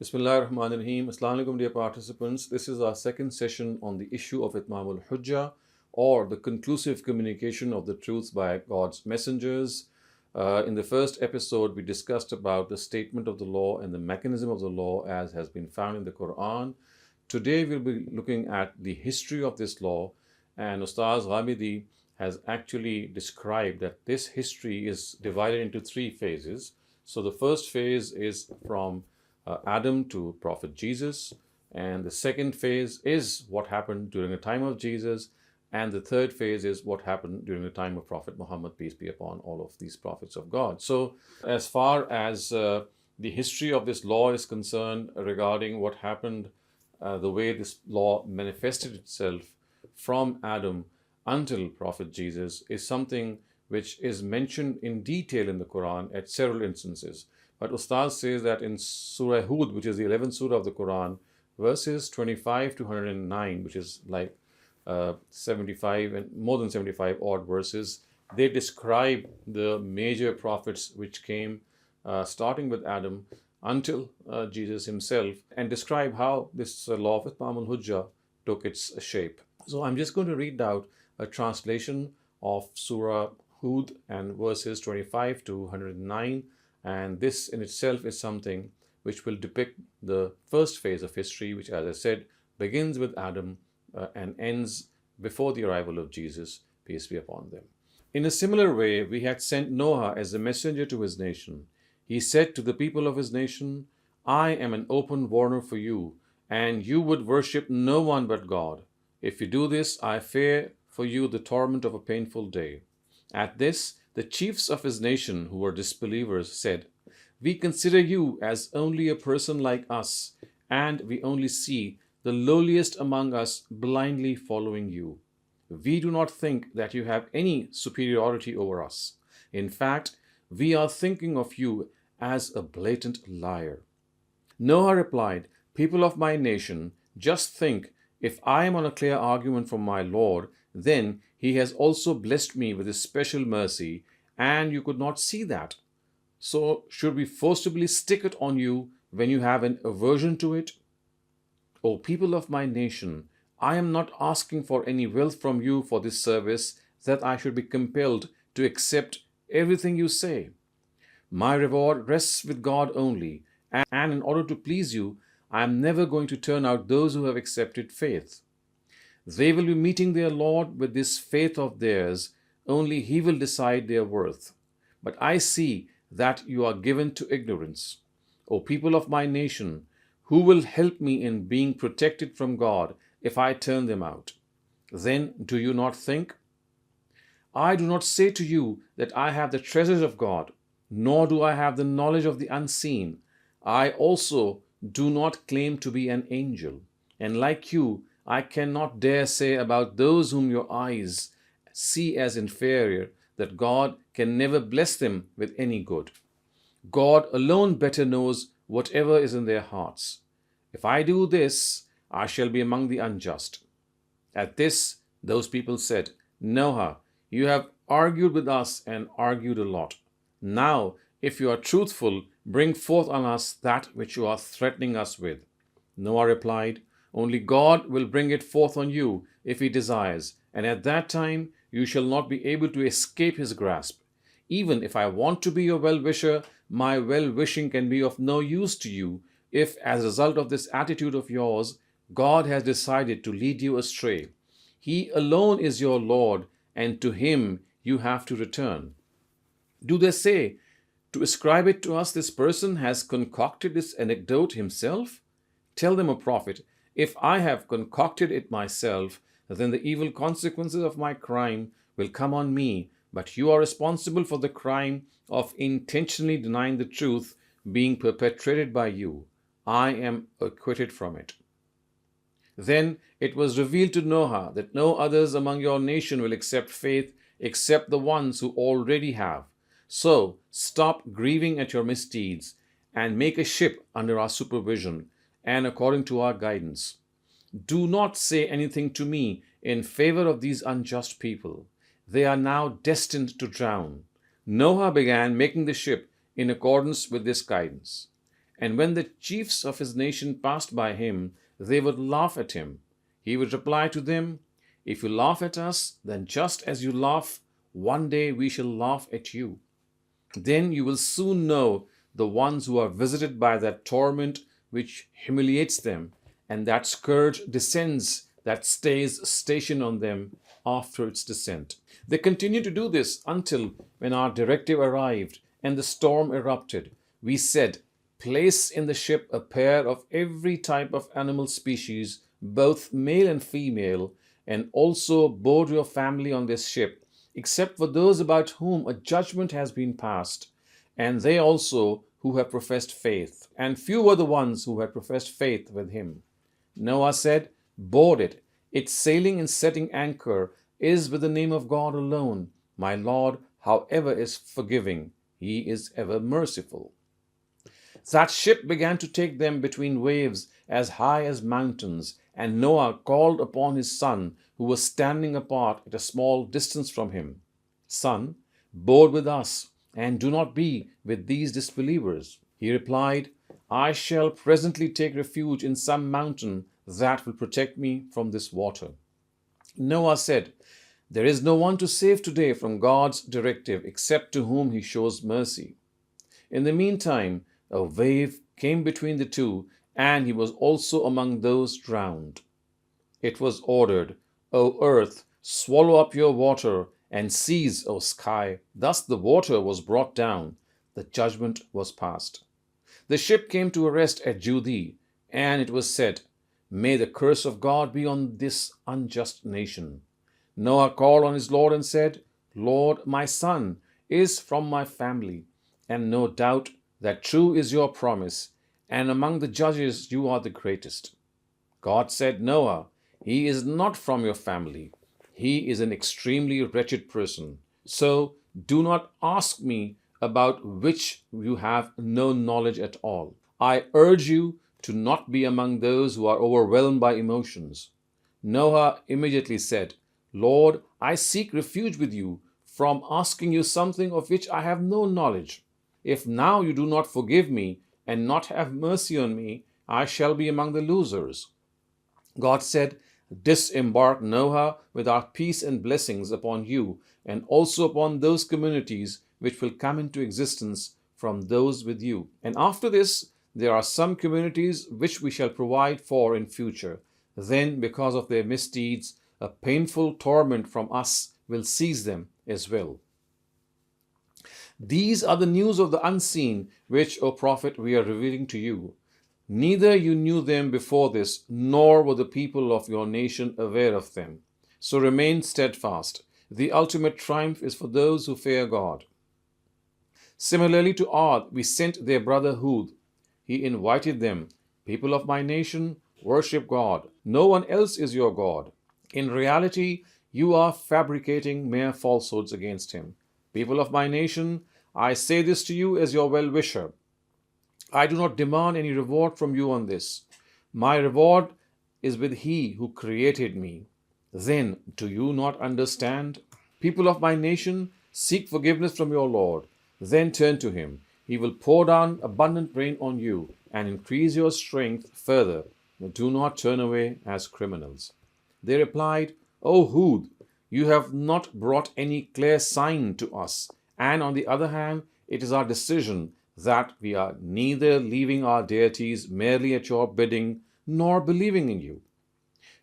Bismillahirrahmanirrahim. Assalamu alaikum, dear participants. This is our second session on the issue of Itmam al-Hujjah, or the conclusive communication of the truths by God's messengers. In the first episode, we discussed about the statement of the law and the mechanism of the law as has been found in the Quran. Today, we'll be looking at the history of this law, and Ustaz Ghamidi has actually described that this history is divided into three phases. So the first phase is from Adam to Prophet Jesus, and the second phase is what happened during the time of Jesus, and the third phase is what happened during the time of Prophet Muhammad, peace be upon all of these prophets of God. So as far as the history of this law is concerned, regarding what happened, the way this law manifested itself from Adam until Prophet Jesus is something which is mentioned in detail in the Quran at several instances. But Ustaz says that in Surah Hud, which is the 11th surah of the Quran, verses 25 to 109, which is like 75 and more than 75 odd verses, they describe the major prophets which came starting with Adam until Jesus himself, and describe how this law of Itmam al-Hujjah took its shape. So I'm just going to read out a translation of Surah Hud and verses 25 to 109. And this in itself is something which will depict the first phase of history, which, as I said, begins with Adam and ends before the arrival of Jesus, peace be upon them. In a similar way, we had sent Noah as a messenger to his nation. He said to the people of his nation, I am an open warner for you, and you would worship no one but God. If you do this, I fear for you the torment of a painful day. At this, the chiefs of his nation, who were disbelievers, said, We consider you as only a person like us, and we only see the lowliest among us blindly following you. We do not think that you have any superiority over us. In fact, we are thinking of you as a blatant liar. Noah replied, People of my nation, just think, if I am on a clear argument from my Lord, then he has also blessed me with his special mercy, and you could not see that. So should we forcibly stick it on you when you have an aversion to it? O people of my nation, I am not asking for any wealth from you for this service, that I should be compelled to accept everything you say. My reward rests with God only, and in order to please you, I am never going to turn out those who have accepted faith. They will be meeting their Lord with this faith of theirs, only He will decide their worth. But I see that you are given to ignorance. O people of my nation, who will help me in being protected from God if I turn them out? Then do you not think? I do not say to you that I have the treasures of God, nor do I have the knowledge of the unseen. I also do not claim to be an angel, and like you, I cannot dare say about those whom your eyes see as inferior that God can never bless them with any good. God alone better knows whatever is in their hearts. If I do this, I shall be among the unjust. At this, those people said, Noah, you have argued with us and argued a lot. Now, if you are truthful, bring forth on us that which you are threatening us with. Noah replied, Only God will bring it forth on you if He desires, and at that time you shall not be able to escape His grasp. Even if I want to be your well-wisher, my well-wishing can be of no use to you if, as a result of this attitude of yours, God has decided to lead you astray. He alone is your Lord, and to Him you have to return. Do they say, to ascribe it to us, this person has concocted this anecdote himself? Tell them, O Prophet, if I have concocted it myself, then the evil consequences of my crime will come on me, but you are responsible for the crime of intentionally denying the truth being perpetrated by you. I am acquitted from it. Then it was revealed to Noah that no others among your nation will accept faith except the ones who already have. So stop grieving at your misdeeds and make a ship under our supervision and according to our guidance. Do not say anything to me in favor of these unjust people. They are now destined to drown. Noah began making the ship in accordance with this guidance. And when the chiefs of his nation passed by him, they would laugh at him. He would reply to them, "If you laugh at us, then just as you laugh, one day we shall laugh at you. Then you will soon know the ones who are visited by that torment which humiliates them, and that scourge descends that stays stationed on them after its descent." They continued to do this until, when our directive arrived and the storm erupted, we said, "Place in the ship a pair of every type of animal species, both male and female, and also board your family on this ship, except for those about whom a judgment has been passed, and they also who have professed faith." And few were the ones who had professed faith with him. Noah said, "Board it. Its sailing and setting anchor is with the name of God alone. My Lord, however, is forgiving. He is ever merciful." That ship began to take them between waves as high as mountains, and Noah called upon his son, who was standing apart at a small distance from him. "Son, board with us, and do not be with these disbelievers." He replied, "I shall presently take refuge in some mountain that will protect me from this water." Noah said, "There is no one to save today from God's directive except to whom he shows mercy." In the meantime, a wave came between the two, and he was also among those drowned. It was ordered, "O earth, swallow up your water, and cease, O sky." Thus the water was brought down, the judgment was passed. The ship came to a rest at Judi, and it was said, "May the curse of God be on this unjust nation." Noah called on his Lord and said, "Lord, my son is from my family, and no doubt that true is your promise, and among the judges you are the greatest." God said, "Noah, he is not from your family. He is an extremely wretched person. So do not ask me about which you have no knowledge at all. I urge you to not be among those who are overwhelmed by emotions." Noah immediately said, "Lord, I seek refuge with you from asking you something of which I have no knowledge. If now you do not forgive me and not have mercy on me, I shall be among the losers." God said, "Disembark, Noah, with our peace and blessings upon you, and also upon those communities which will come into existence from those with you. And after this, there are some communities which we shall provide for in future. Then, because of their misdeeds, a painful torment from us will seize them as well." These are the news of the unseen, which, O Prophet, we are revealing to you. Neither you knew them before this, nor were the people of your nation aware of them. So remain steadfast. The ultimate triumph is for those who fear God. Similarly to Ad, we sent their brother Hud. He invited them, "People of my nation, worship God. No one else is your God. In reality, you are fabricating mere falsehoods against him. People of my nation, I say this to you as your well-wisher. I do not demand any reward from you on this. My reward is with He who created me. Then, do you not understand? People of my nation, seek forgiveness from your Lord. Then turn to Him. He will pour down abundant rain on you and increase your strength further. Do not turn away as criminals." They replied, "O Hud, you have not brought any clear sign to us, and on the other hand, it is our decision that we are neither leaving our deities merely at your bidding, nor believing in you.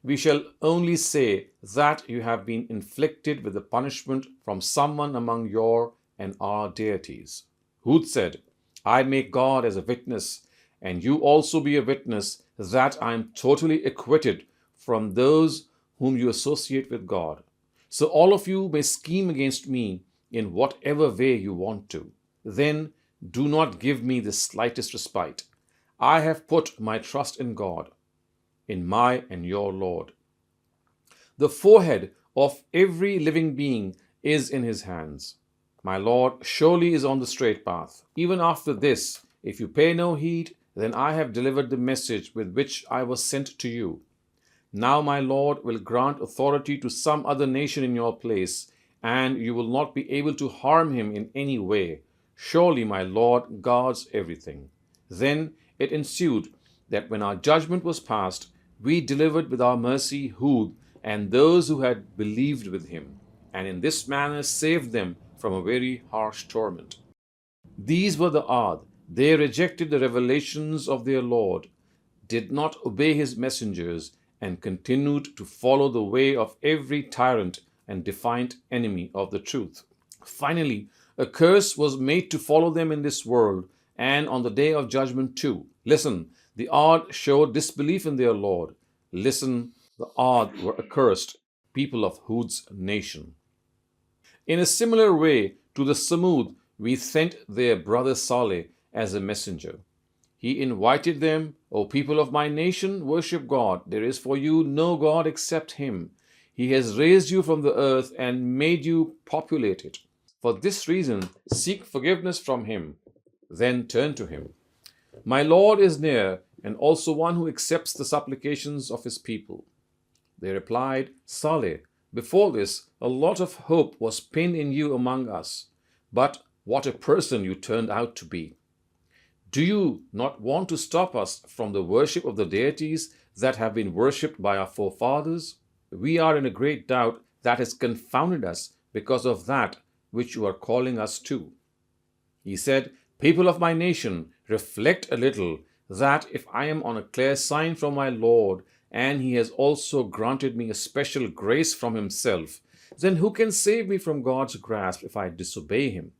We shall only say that you have been inflicted with a punishment from someone among your and our deities." Hud said, "I make God as a witness, and you also be a witness, that I am totally acquitted from those whom you associate with God. So all of you may scheme against me in whatever way you want to. Then do not give me the slightest respite. I have put my trust in God, in my and your Lord. The forehead of every living being is in His hands. My Lord surely is on the straight path. Even after this, if you pay no heed, then I have delivered the message with which I was sent to you. Now my Lord will grant authority to some other nation in your place, and you will not be able to harm him in any way. Surely my Lord guards everything. Then, it ensued that when our judgment was passed, we delivered with our mercy Hud and those who had believed with him, and in this manner saved them from a very harsh torment. These were the Ad. They rejected the revelations of their Lord, did not obey his messengers, and continued to follow the way of every tyrant and defiant enemy of the truth. Finally, a curse was made to follow them in this world and on the day of judgment too. Listen, the Ad showed disbelief in their Lord. Listen, the Ad were accursed, people of Hud's nation. In a similar way to the Samud, we sent their brother Saleh as a messenger. He invited them, O people of my nation, worship God. There is for you no God except Him. He has raised you from the earth and made you populate it. For this reason, seek forgiveness from Him, then turn to Him. My Lord is near, and also one who accepts the supplications of His people. They replied, Saleh, before this, a lot of hope was pinned in you among us, but what a person you turned out to be. Do you not want to stop us from the worship of the deities that have been worshipped by our forefathers? We are in a great doubt that has confounded us because of that which you are calling us to. He said, People of my nation, reflect a little, that if I am on a clear sign from my Lord, and He has also granted me a special grace from Himself, then who can save me from God's grasp if I disobey Him?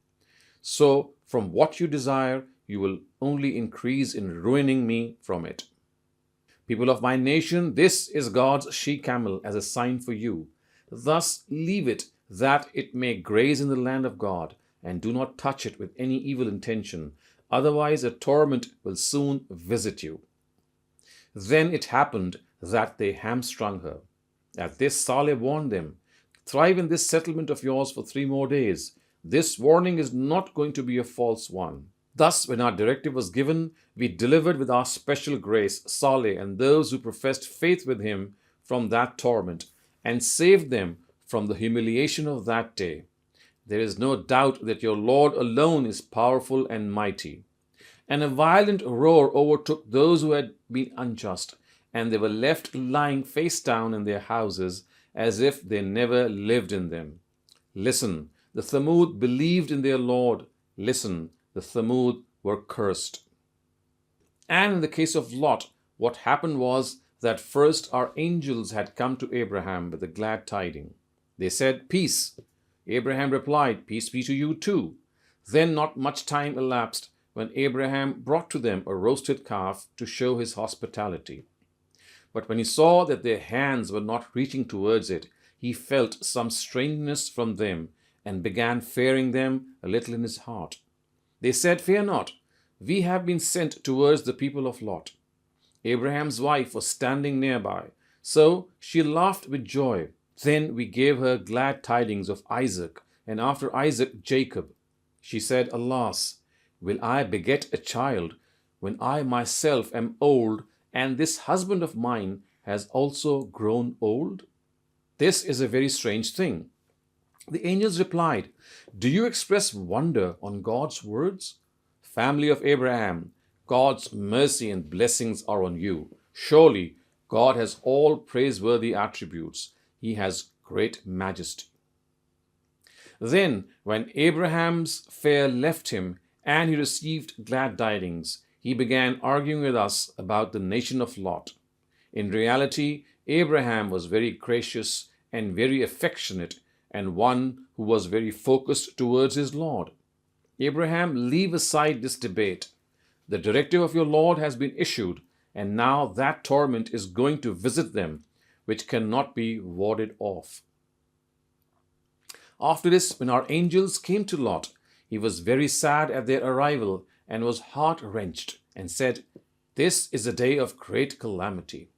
So, from what you desire, you will only increase in ruining me from it. People of my nation, this is God's she-camel as a sign for you. Thus leave it, that it may graze in the land of God, and do not touch it with any evil intention, otherwise a torment will soon visit you. Then it happened that they hamstrung her. At this Saleh warned them, Thrive in this settlement of yours for 3 more days. This warning is not going to be a false one. Thus, when our directive was given, we delivered with our special grace Saleh and those who professed faith with him from that torment, and saved them from the humiliation of that day. There is no doubt that your Lord alone is powerful and mighty. And a violent roar overtook those who had been unjust, and they were left lying face down in their houses as if they never lived in them. Listen, the Thamud believed in their Lord. Listen, the Thamud were cursed. And in the case of Lot, what happened was that first our angels had come to Abraham with the glad tidings. They said, Peace. Abraham replied, Peace be to you too. Then not much time elapsed when Abraham brought to them a roasted calf to show his hospitality. But when he saw that their hands were not reaching towards it, he felt some strangeness from them and began fearing them a little in his heart. They said, Fear not, we have been sent towards the people of Lot. Abraham's wife was standing nearby, so she laughed with joy. Then we gave her glad tidings of Isaac, and after Isaac, Jacob. She said, Alas, will I beget a child when I myself am old, and this husband of mine has also grown old? This is a very strange thing. The angels replied, Do you express wonder on God's words? Family of Abraham, God's mercy and blessings are on you. Surely God has all praiseworthy attributes. He has great majesty. Then, when Abraham's fear left him and he received glad tidings, he began arguing with us about the nation of Lot. In reality, Abraham was very gracious and very affectionate, and one who was very focused towards his Lord. Abraham, leave aside this debate. The directive of your Lord has been issued, and now that torment is going to visit them, which cannot be warded off. After this, when our angels came to Lot, he was very sad at their arrival and was heart-wrenched, and said, This is a day of great calamity.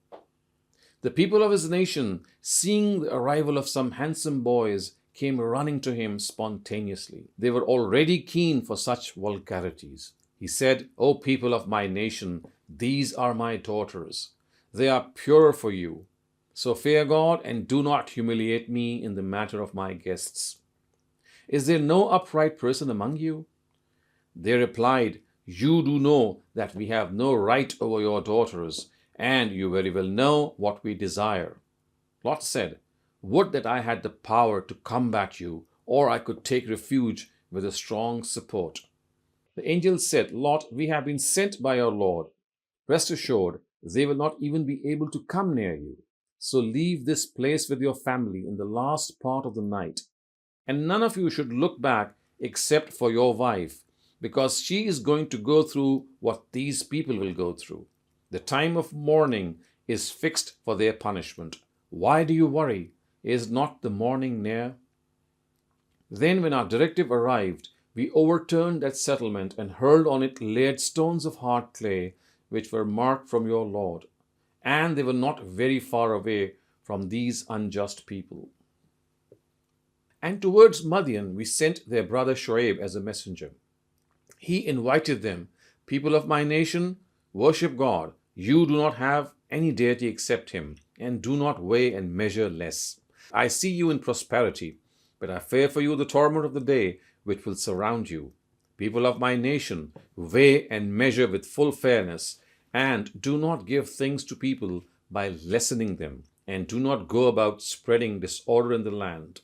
The people of his nation, seeing the arrival of some handsome boys, came running to him spontaneously. They were already keen for such vulgarities. He said, O people of my nation, these are my daughters. They are pure for you. So fear God and do not humiliate me in the matter of my guests. Is there no upright person among you? They replied, You do know that we have no right over your daughters, and you very well know what we desire. Lot said, Would that I had the power to combat you, or I could take refuge with a strong support. The angel said, Lot, we have been sent by your Lord. Rest assured, they will not even be able to come near you. So leave this place with your family in the last part of the night. And none of you should look back except for your wife, because she is going to go through what these people will go through. The time of mourning is fixed for their punishment. Why do you worry? Is not the morning near? Then, when our directive arrived, we overturned that settlement and hurled on it laid stones of hard clay, which were marked from your Lord. And they were not very far away from these unjust people. And towards Madian we sent their brother Shoaib as a messenger. He invited them, People of my nation, worship God. You do not have any deity except Him, and do not weigh and measure less. I see you in prosperity, but I fear for you the torment of the day which will surround you. People of my nation, weigh and measure with full fairness, and do not give things to people by lessening them, and do not go about spreading disorder in the land.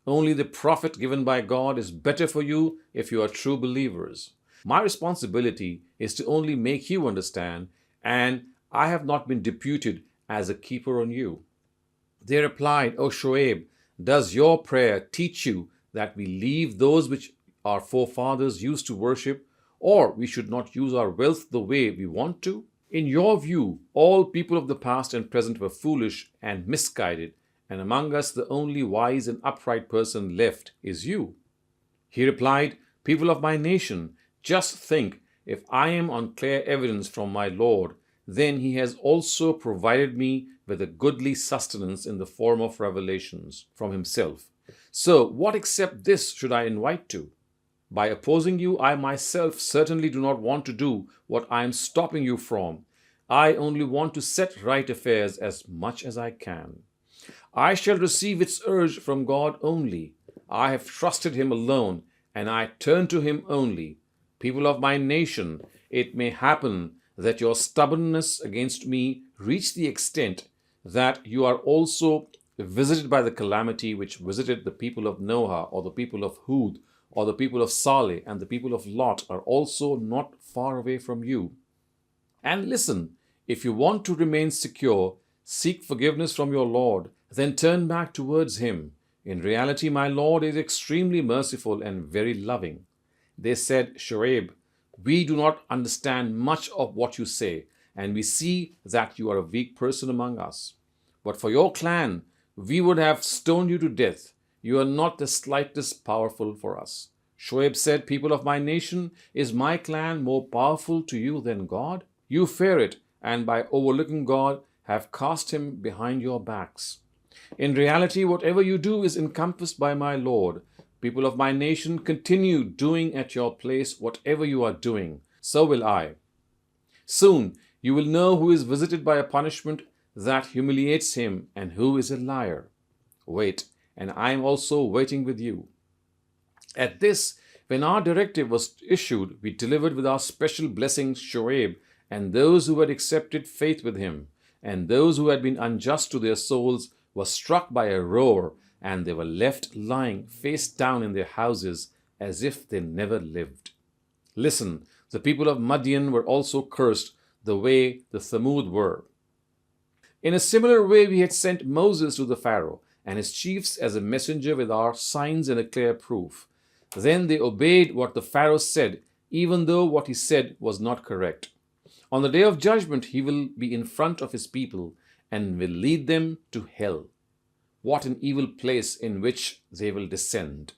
Only the profit given by God is better for you if you are true believers. My responsibility is to only make you understand, and I have not been deputed as a keeper on you. They replied, O Shoaib, does your prayer teach you that we leave those which our forefathers used to worship, or we should not use our wealth the way we want to? In your view, all people of the past and present were foolish and misguided, and among us the only wise and upright person left is you. He replied, People of my nation, just think, if I am on clear evidence from my Lord, then He has also provided me with a goodly sustenance in the form of revelations from Himself. So what except this should I invite to? By opposing you, I myself certainly do not want to do what I am stopping you from. I only want to set right affairs as much as I can. I shall receive its urge from God only. I have trusted Him alone, and I turn to Him only. People of my nation, it may happen that your stubbornness against me reach the extent that you are also visited by the calamity which visited the people of Noah, or the people of Hud, or the people of Saleh, and the people of Lot are also not far away from you. And listen, if you want to remain secure, seek forgiveness from your Lord, then turn back towards Him. In reality, my Lord is extremely merciful and very loving. They said, Shoaib, we do not understand much of what you say, and we see that you are a weak person among us. But for your clan, we would have stoned you to death. You are not the slightest powerful for us. Shoaib said, People of my nation, is my clan more powerful to you than God? You fear it, and by overlooking God, have cast Him behind your backs. In reality, whatever you do is encompassed by my Lord. People of my nation, continue doing at your place whatever you are doing. So will I. Soon you will know who is visited by a punishment that humiliates him and who is a liar. Wait, and I am also waiting with you. At this, when our directive was issued, we delivered with our special blessings Shoaib and those who had accepted faith with him, and those who had been unjust to their souls were struck by a roar, and they were left lying face down in their houses as if they never lived. Listen, the people of Madian were also cursed the way the Thamud were. In a similar way, we had sent Moses to the Pharaoh and his chiefs as a messenger with our signs and a clear proof. Then they obeyed what the Pharaoh said, even though what he said was not correct. On the day of judgment, he will be in front of his people and will lead them to hell. What an evil place in which they will descend.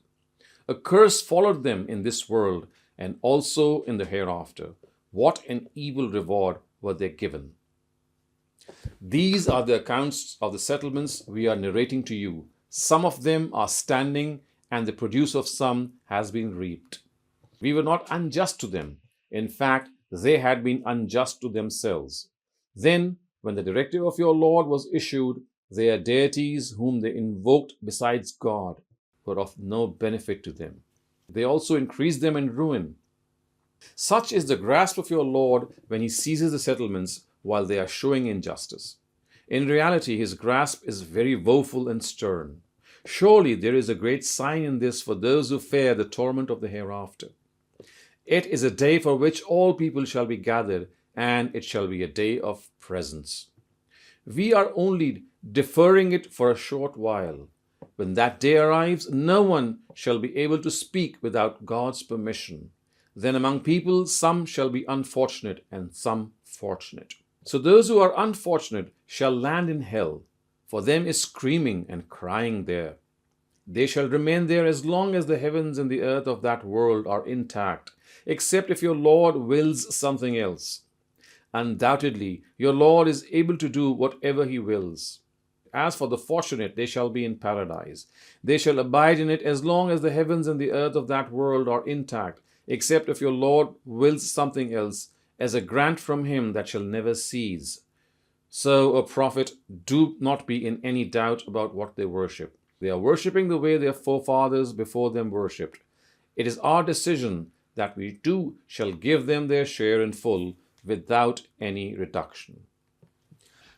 A curse followed them in this world and also in the hereafter. What an evil reward were they given. These are the accounts of the settlements we are narrating to you. Some of them are standing, and the produce of some has been reaped. We were not unjust to them. In fact, they had been unjust to themselves. Then, when the directive of your Lord was issued, their deities whom they invoked besides God were of no benefit to them. They also increased them in ruin. Such is the grasp of your Lord when he seizes the settlements while they are showing injustice. In reality, his grasp is very woeful and stern. Surely there is a great sign in this for those who fear the torment of the hereafter. It is a day for which all people shall be gathered, and it shall be a day of presence. We are only deferring it for a short while. When that day arrives, no one shall be able to speak without God's permission. Then among people some shall be unfortunate and some fortunate. So those who are unfortunate shall land in hell. For them is screaming and crying there. They shall remain there as long as the heavens and the earth of that world are intact, except if your Lord wills something else. Undoubtedly, your Lord is able to do whatever he wills. As for the fortunate, they shall be in paradise. They shall abide in it as long as the heavens and the earth of that world are intact, except if your Lord wills something else, as a grant from him that shall never cease. So, O Prophet, do not be in any doubt about what they worship. They are worshipping the way their forefathers before them worshipped. It is our decision that we too shall give them their share in full, without any reduction.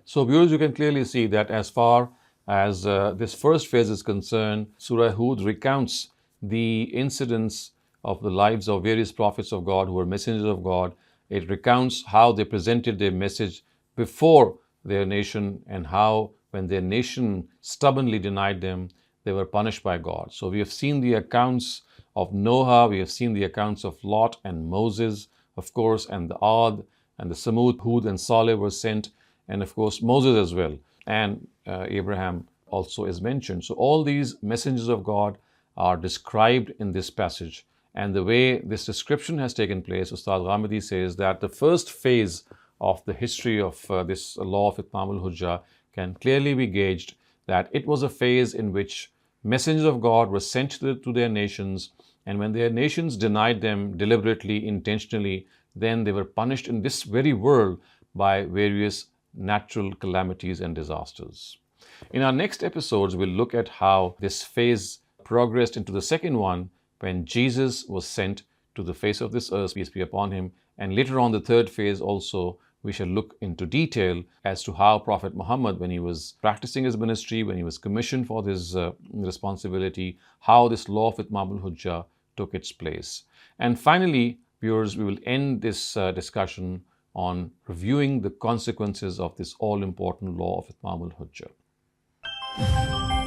So, viewers, you can clearly see that as far as this first phase is concerned, Surah Hud recounts the incidents of the lives of various prophets of God who were messengers of God. It recounts how they presented their message before their nation and how, when their nation stubbornly denied them, they were punished by God. So we have seen the accounts of Noah, we have seen the accounts of Lot and Moses, of course, and the Ad and the Samud, Hud and Saleh were sent, and of course Moses as well, and Abraham also is mentioned. So all these messengers of God are described in this passage. And the way this description has taken place, Ustad Ghamidi says that the first phase of the history of this law of Itmam al-Hujjah can clearly be gauged that it was a phase in which messengers of God were sent to their nations, and when their nations denied them deliberately, intentionally, then they were punished in this very world by various natural calamities and disasters. In our next episodes, we'll look at how this phase progressed into the second one, when Jesus was sent to the face of this earth, peace be upon him. And later on, the third phase also, we shall look into detail as to how Prophet Muhammad, when he was practicing his ministry, when he was commissioned for this responsibility, how this law of Itmam al-Hujjah took its place. And finally, viewers, we will end this discussion on reviewing the consequences of this all-important law of Itmam al-Hujjah.